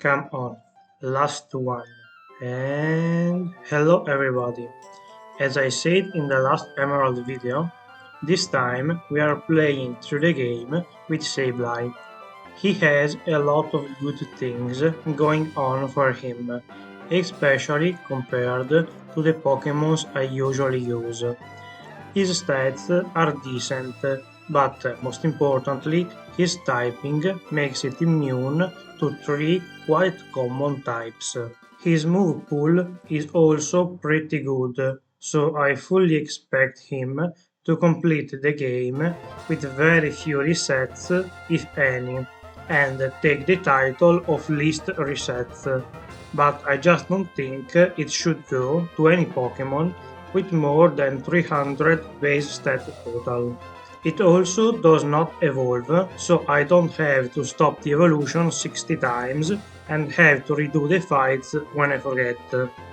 Come on, last one. And hello everybody. As I said in the last Emerald video, this time we are playing through the game with Sableye. He has a lot of good things going on for him, especially compared to the Pokémons I usually use. His stats are decent, but most importantly, his typing makes it immune to three quite common types. His move pool is also pretty good, so I fully expect him to complete the game with very few resets, if any, and take the title of least resets. But I just don't think it should go to any Pokemon with more than 300 base stat total. It also does not evolve, so I don't have to stop the evolution 60 times and have to redo the fights when I forget.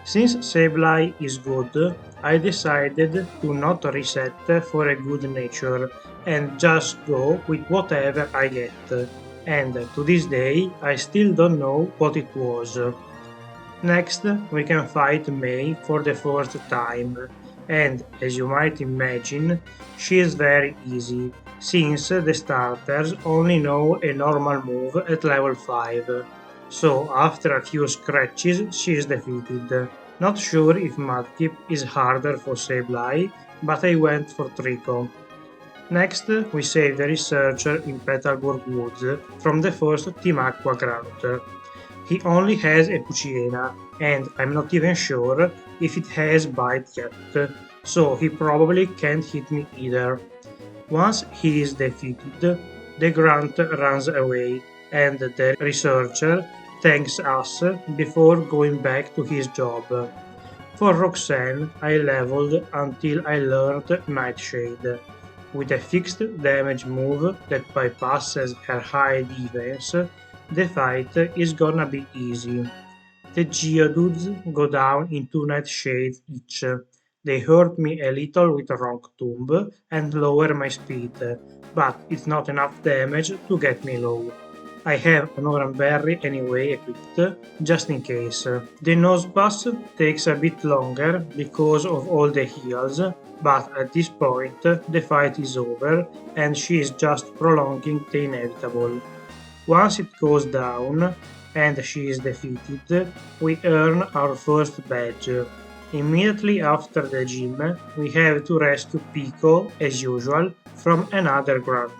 Since Sableye is good, I decided to not reset for a good nature and just go with whatever I get. And to this day, I still don't know what it was. Next, we can fight May for the first time, and as you might imagine, she is very easy, since the starters only know a normal move at level 5. So after a few scratches she is defeated. Not sure if Mudkip is harder for Sableye, but I went for Trico. Next, we save the researcher in Petalburg Woods from the first Team Aqua Grant. He only has a Puchiena, and I'm not even sure if it has Bite yet, so he probably can't hit me either. Once he is defeated, the Grunt runs away, and the researcher thanks us before going back to his job. For Roxanne, I leveled until I learned Nightshade. With a fixed damage move that bypasses her high defense, the fight is gonna be easy. The Geodudes go down in 2 Nightshades each. They hurt me a little with Rock Tomb and lower my speed, but it's not enough damage to get me low. I have an Oran Berry anyway equipped, just in case. The Nosepass takes a bit longer because of all the heals, but at this point the fight is over and she is just prolonging the inevitable. Once it goes down and she is defeated, we earn our first badge. Immediately after the gym, we have to rescue Pico, as usual, from another grunt.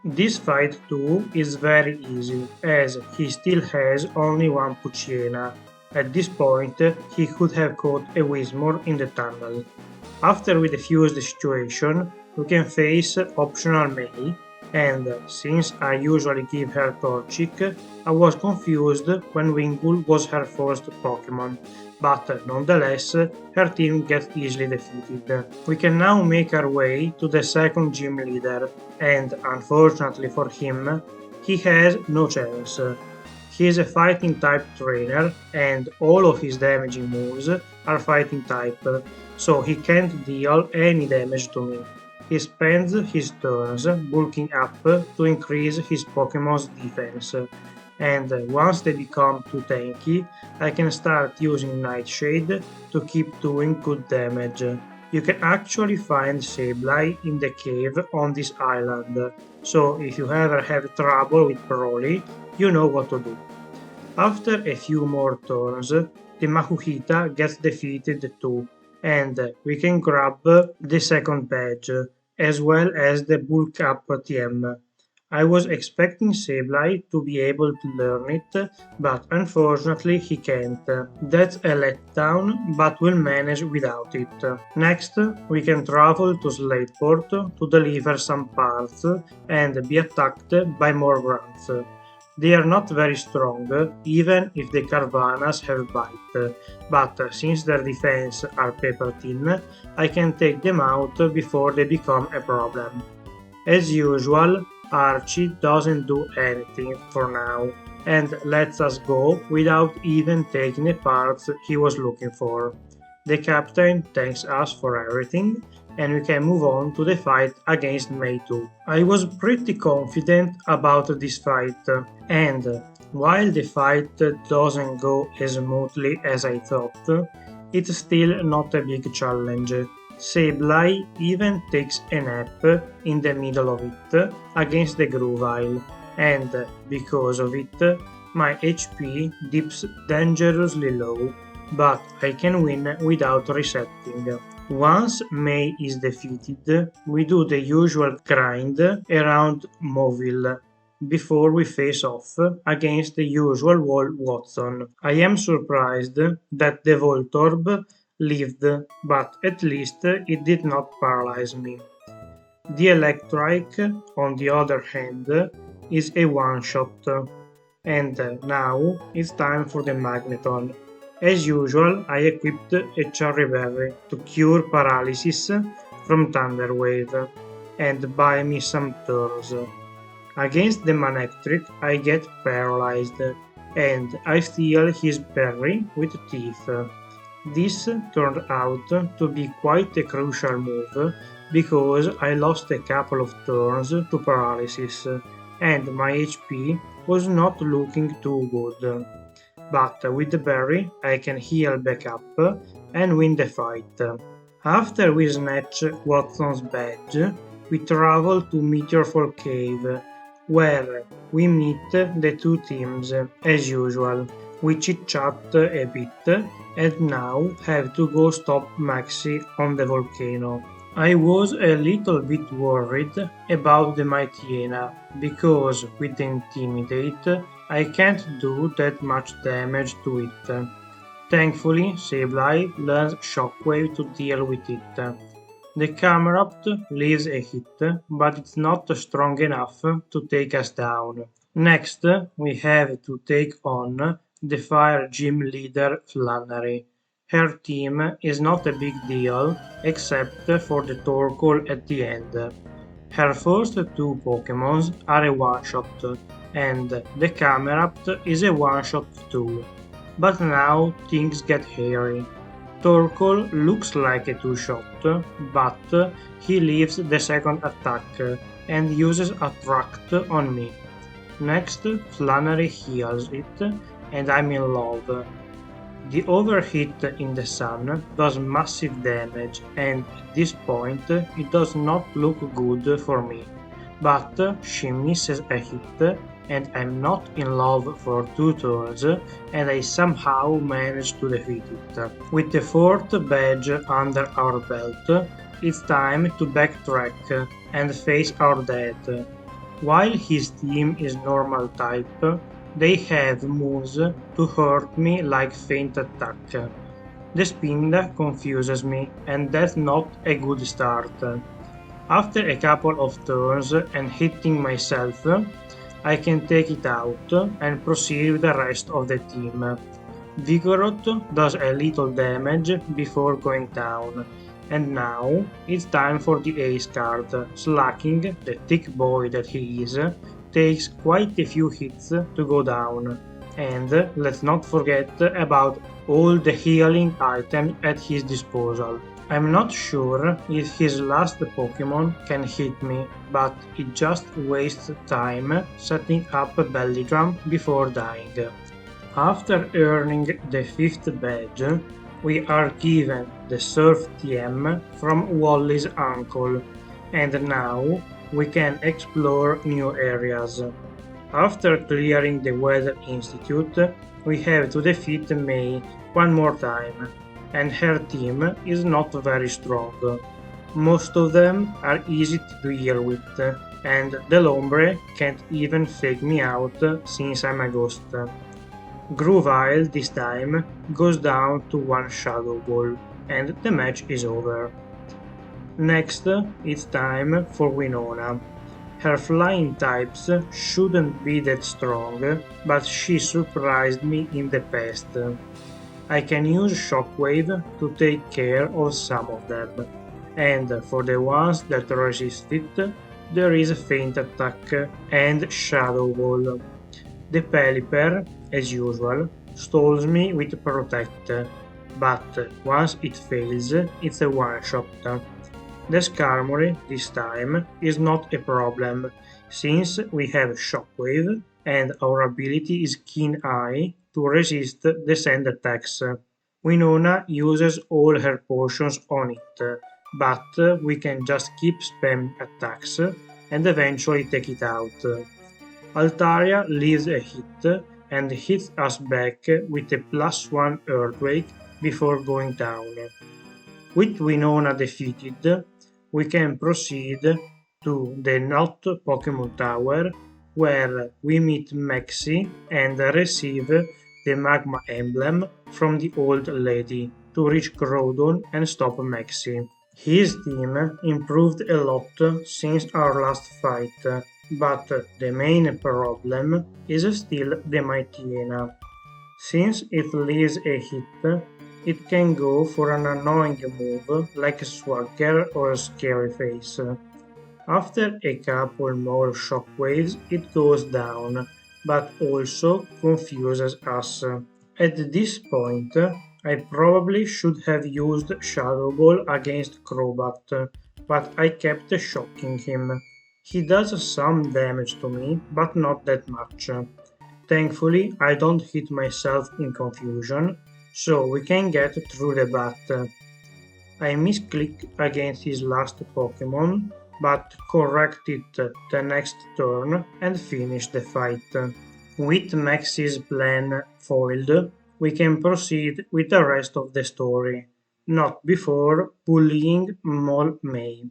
This fight too is very easy, as he still has only one Puchiena. At this point, he could have caught a Whismur in the tunnel. After we defuse the situation, we can face optional May, and since I usually give her Torchic, I was confused when Wingull was her first Pokemon, but nonetheless her team gets easily defeated. We can now make our way to the second gym leader, and unfortunately for him, he has no chance. He is a fighting type trainer and all of his damaging moves are fighting type, so he can't deal any damage to me. He spends his turns bulking up to increase his Pokemon's defense, and once they become too tanky, I can start using Nightshade to keep doing good damage. You can actually find Sableye in the cave on this island, so if you ever have trouble with Brawly, you know what to do. After a few more turns, the Makuhita gets defeated too, and we can grab the second badge, as well as the bulk up TM. I was expecting Sableye to be able to learn it, but unfortunately he can't. That's a letdown, but we'll manage without it. Next, we can travel to Slateport to deliver some parts and be attacked by more grunts. They are not very strong, even if the Carvanas have bite, but since their defense are paper thin, I can take them out before they become a problem. As usual, Archie doesn't do anything for now, and lets us go without even taking the parts he was looking for. The captain thanks us for everything, and we can move on to the fight against May 2. I was pretty confident about this fight, and While the fight doesn't go as smoothly as I thought, it's still not a big challenge. Sablye even takes a nap in the middle of it against the Groovile, and because of it, my HP dips dangerously low, but I can win without resetting. Once May is defeated, we do the usual grind around Moville before we face off against the usual Wattson. I am surprised that the Voltorb lived, but at least it did not paralyze me. The Electric, on the other hand, is a one-shot. And now it's time for the Magneton. As usual, I equipped a Cherry Berry to cure paralysis from Thunder Wave and buy me some turns. Against the Manectric, I get paralyzed, and I steal his berry with teeth. This turned out to be quite a crucial move because I lost a couple of turns to paralysis, and my HP was not looking too good. But with the berry, I can heal back up and win the fight. After we snatch Watson's badge, we travel to Meteorfall Cave, where we meet the two teams as usual. We chit-chat a bit and now have to go stop Maxi on the volcano. I was a little bit worried about the Mightyena because with the Intimidate I can't do that much damage to it. Thankfully, Sablye learns Shockwave to deal with it. The Camerupt leaves a hit, but it's not strong enough to take us down. Next, we have to take on the Fire Gym leader Flannery. Her team is not a big deal, except for the Torkoal at the end. Her first two Pokémons are a one-shot, and the Camerupt is a one-shot too. But now things get hairy. Torkoal looks like a two-shot, but he leaves the second attack and uses Attract on me. Next, Flannery heals it, and I'm in love. The overheat in the sun does massive damage, and at this point it does not look good for me. But she misses a hit, and I'm not in love for 2 turns, and I somehow manage to defeat it. With the 4th badge under our belt, it's time to backtrack and face our dad. While his team is normal type, they have moves to hurt me like Feint Attack. The Spinda confuses me, and that's not a good start. After a couple of turns and hitting myself, I can take it out and proceed with the rest of the team. Vigoroth does a little damage before going down, and now it's time for the ace card. Slacking, the thick boy that he is, takes quite a few hits to go down. And let's not forget about all the healing items at his disposal. I'm not sure if his last Pokémon can hit me, but it just wastes time setting up a belly drum before dying. After earning the 5th badge, we are given the Surf TM from Wally's uncle, and now we can explore new areas. After clearing the Weather Institute, we have to defeat May one more time, and her team is not very strong. Most of them are easy to deal with, and the Lombre can't even fake me out since I'm a ghost. Groovile this time goes down to 1 Shadow Ball, and the match is over. Next, it's time for Winona. Her flying types shouldn't be that strong, but she surprised me in the past. I can use Shockwave to take care of some of them, and for the ones that resist it, there is Feint Attack and Shadow Ball. The Pelipper, as usual, stalls me with Protect, but once it fails, it's a one-shot. The Skarmory this time is not a problem, since we have Shockwave and our ability is Keen Eye to resist the sand attacks. Winona uses all her potions on it, but we can just keep spamming attacks and eventually take it out. Altaria leaves a hit and hits us back with a +1 earthquake before going down. With Winona defeated, we can proceed to the Not Pokemon Tower, where we meet Maxie and receive the Magma Emblem from the old lady to reach Groudon and stop Maxie. His team improved a lot since our last fight, but the main problem is still the Mightyena. Since it leaves a hit, it can go for an annoying move like Swagger or Scary Face. After a couple more shockwaves it goes down, but also confuses us. At this point, I probably should have used Shadow Ball against Crobat, but I kept shocking him. He does some damage to me, but not that much. Thankfully, I don't hit myself in confusion, so we can get through the bat. I misclick against his last Pokemon, but correct it the next turn and finish the fight. With Max's plan foiled, we can proceed with the rest of the story, not before bullying Mol May.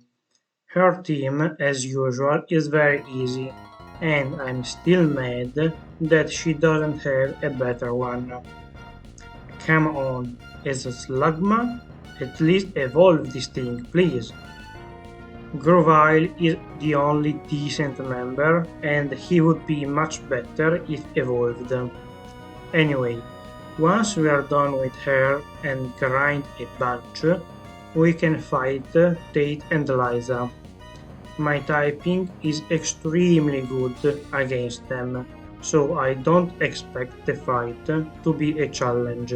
Her team, as usual, is very easy, and I'm still mad that she doesn't have a better one. Come on, is it Slugma? At least evolve this thing, please. Grovyle is the only decent member, and he would be much better if evolved. Anyway, once we are done with her and grind a bunch, we can fight Tate and Liza. My typing is extremely good against them, so I don't expect the fight to be a challenge.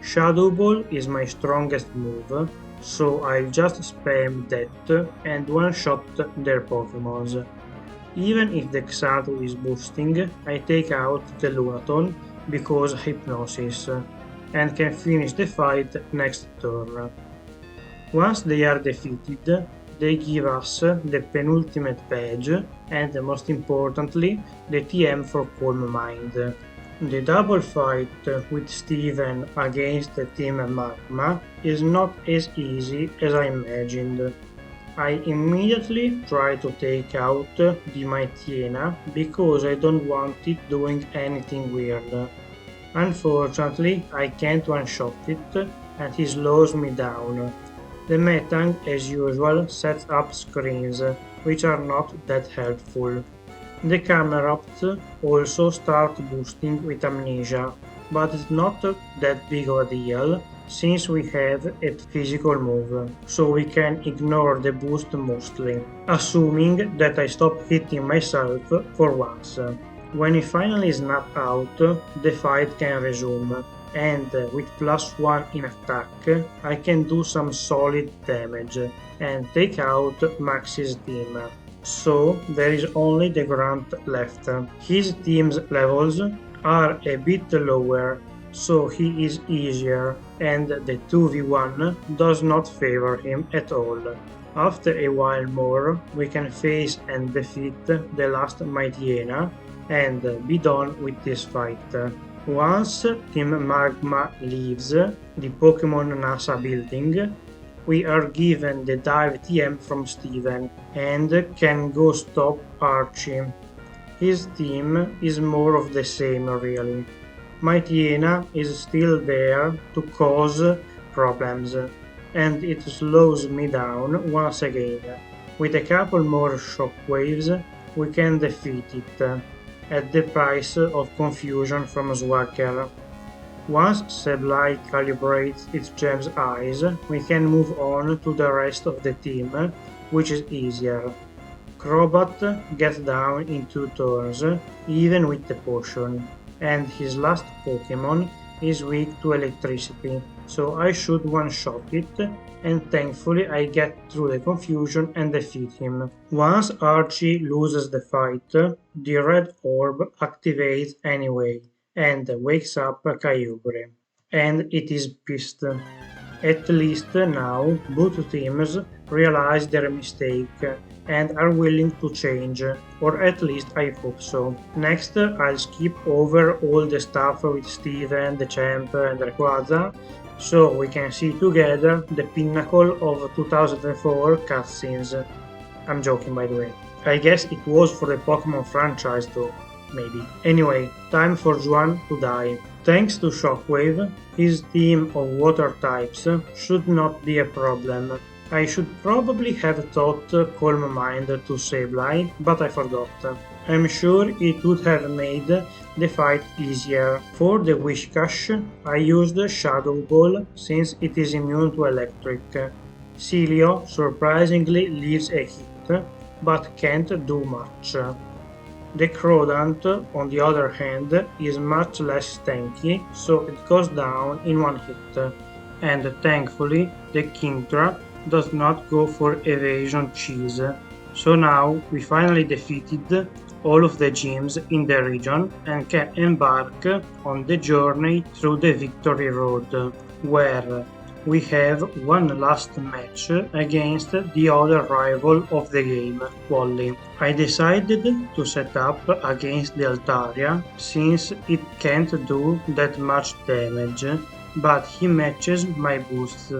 Shadow Ball is my strongest move, so I'll just spam that and one-shot their Pokémons. Even if the Xatu is boosting, I take out the Lunaton because Hypnosis, and can finish the fight next turn. Once they are defeated, they give us the penultimate badge and, most importantly, the TM for Calm Mind. The double fight with Steven against Team Magma is not as easy as I imagined. I immediately try to take out the Mightyena because I don't want it doing anything weird. Unfortunately, I can't one-shot it and he slows me down. The Metang, as usual, sets up screens, which are not that helpful. The Camerapts also start boosting with Amnesia, but it's not that big of a deal since we have a physical move, so we can ignore the boost mostly, assuming that I stop hitting myself for once. When he finally snaps out, the fight can resume, and with +1 in attack, I can do some solid damage and take out Max's team. So there is only the Grunt left. His team's levels are a bit lower, so he is easier, and the 2v1 does not favor him at all. After a while more, we can face and defeat the last Mightyena and be done with this fight. Once Team Magma leaves the Pokemon NASA building, we are given the dive TM from Steven and can go stop Archie. His team is more of the same really. Mightyena is still there to cause problems, and it slows me down once again. With a couple more shockwaves, we can defeat it, at the price of confusion from Swagger. Once sablye calibrates its gem's eyes, we can move on to the rest of the team, which is easier. Crobat gets down in 2 turns, even with the potion, and his last Pokemon is weak to electricity, so I should one-shot it, and thankfully I get through the confusion and defeat him. Once Archie loses the fight, the red orb activates anyway and wakes up Kyogre, and it is pissed. At least now both teams realize their mistake and are willing to change, or at least I hope so. Next, I'll skip over all the stuff with Steven, the Champ, and Rayquaza, so we can see together the pinnacle of 2004 cutscenes. I'm joking, by the way. I guess it was for the Pokemon franchise though, maybe. Anyway, time for Juan to die. Thanks to Shockwave, his team of water types should not be a problem. I should probably have taught Calm Mind to Sableye, but I forgot. I'm sure it would have made the fight easier. For the Whiscash, I used Shadow Ball since it is immune to electric. Celio surprisingly leaves a hit, but can't do much. The Kronaast, on the other hand, is much less tanky, so it goes down in one hit. And thankfully, the Kingdra does not go for evasion cheese. So now we finally defeated all of the gyms in the region and can embark on the journey through the Victory Road, where we have one last match against the other rival of the game, Wally. I decided to set up against the Altaria since it can't do that much damage, but he matches my boosts.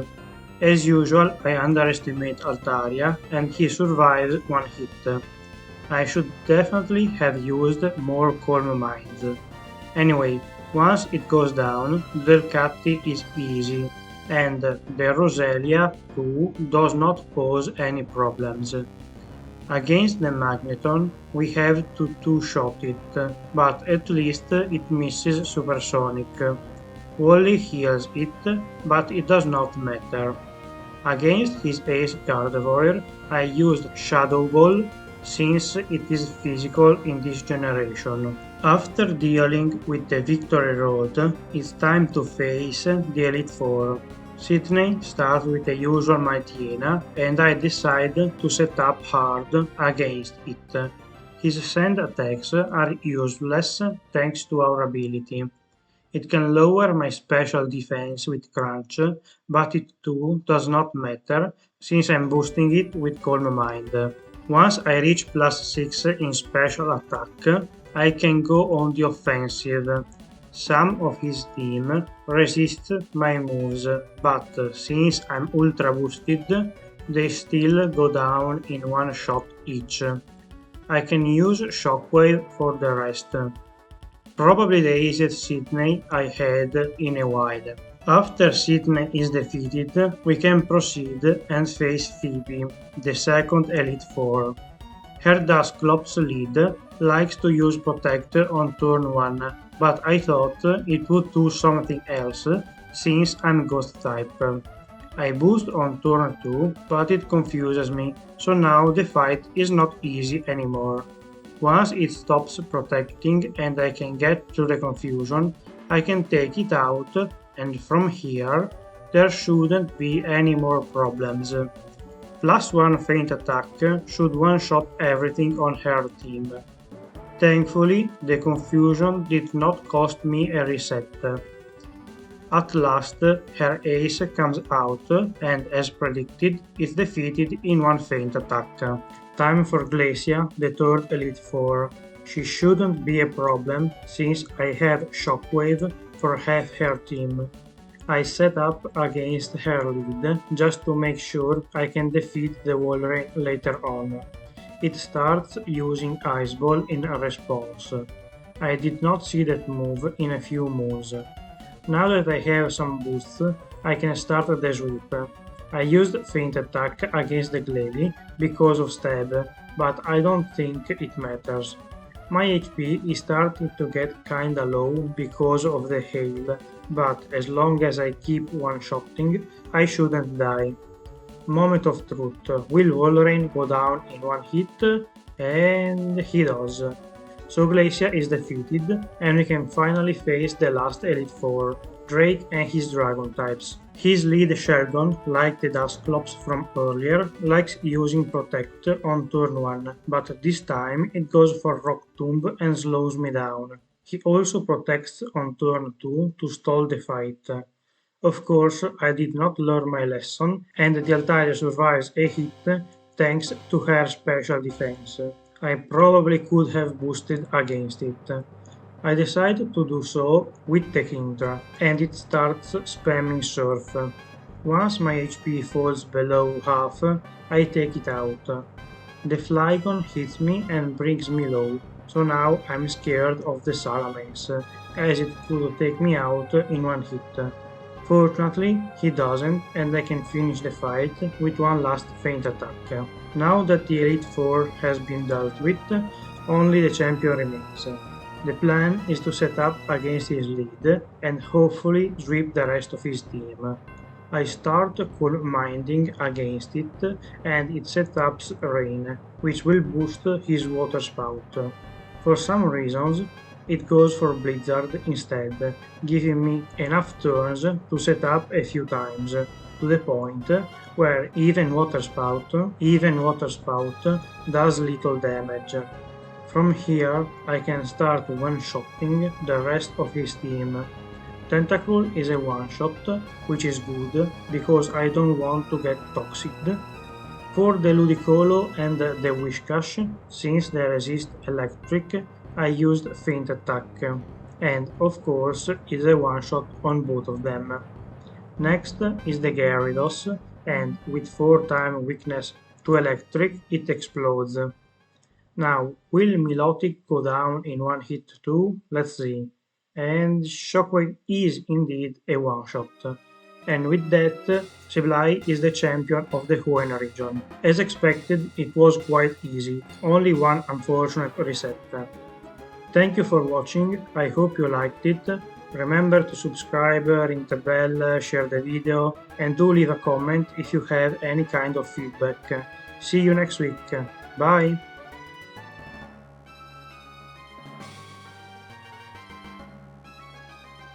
As usual, I underestimate Altaria and he survives one hit. I should definitely have used more Calm Minds. Anyway, once it goes down, the Delcatty is easy, and the Roselia too does not pose any problems. Against the Magneton, we have to two-shot it, but at least it misses Supersonic. Wally heals it, but it does not matter. Against his Ace Gardevoir, I used Shadow Ball since it is physical in this generation. After dealing with the Victory Road, it's time to face the Elite Four. Sidney starts with the usual Mightyena, and I decide to set up hard against it. His sand attacks are useless thanks to our ability. It can lower my special defense with Crunch, but it too does not matter since I'm boosting it with Calm Mind. Once I reach +6 in special attack, I can go on the offensive. Some of his team resist my moves, but since I'm ultra boosted, they still go down in one shot each. I can use Shockwave for the rest. Probably the easiest Sidney I had in a while. After Sidney is defeated, we can proceed and face Pheobe, the second Elite Four. Her Dusclops lead likes to use Protector on turn 1, but I thought it would do something else since I'm Ghost type. I boost on turn 2, but it confuses me, so now the fight is not easy anymore. Once it stops protecting and I can get through the confusion, I can take it out, and from here there shouldn't be any more problems. +1 feint attack should one-shot everything on her team. Thankfully, the confusion did not cost me a reset. At last, her ace comes out, and as predicted, is defeated in one feint attack. Time for Glacia, the third Elite Four. She shouldn't be a problem since I have Shockwave for half her team. I set up against her lead just to make sure I can defeat the Wolverine later on. It starts using Ice Ball in response. I did not see that move in a few moves. Now that I have some boosts, I can start the sweep. I used Feint Attack against the Glalie because of Stab, but I don't think it matters. My HP is starting to get kinda low because of the hail, but as long as I keep one-shotting, I shouldn't die. Moment of truth. Will Wolverine go down in one hit? And he does. So Glacia is defeated, and we can finally face the last Elite Four. Drake and his dragon types. His lead Shergon, like the Dusclops from earlier, likes using Protect on turn 1, but this time it goes for Rock Tomb and slows me down. He also protects on turn 2 to stall the fight. Of course, I did not learn my lesson, and the Altaria survives a hit thanks to her special defense. I probably could have boosted against it. I decided to do so with the Hintra, and it starts spamming Surf. Once my HP falls below half, I take it out. The Flygon hits me and brings me low, so now I'm scared of the Salamence, as it could take me out in one hit. Fortunately, he doesn't, and I can finish the fight with one last feint attack. Now that the Elite Four has been dealt with, only the champion remains. The plan is to set up against his lead and hopefully sweep the rest of his team. I start cool minding against it and it sets up Rain, which will boost his water spout. For some reasons, it goes for Blizzard instead, giving me enough turns to set up a few times, to the point where even water spout does little damage. From here, I can start one-shotting the rest of his team. Tentacruel is a one-shot, which is good because I don't want to get toxicked. For the Ludicolo and the Whiscash, since they resist electric, I used Feint Attack, and of course it's a one-shot on both of them. Next is the Gyarados, and with 4-time weakness to electric, it explodes. Now, will Milotic go down in one hit too? Let's see. And Shockwave is indeed a one-shot. And with that, sablye is the champion of the Juan region. As expected, it was quite easy, only one unfortunate reset. Thank you for watching, I hope you liked it. Remember to subscribe, ring the bell, share the video, and do leave a comment if you have any kind of feedback. See you next week. Bye!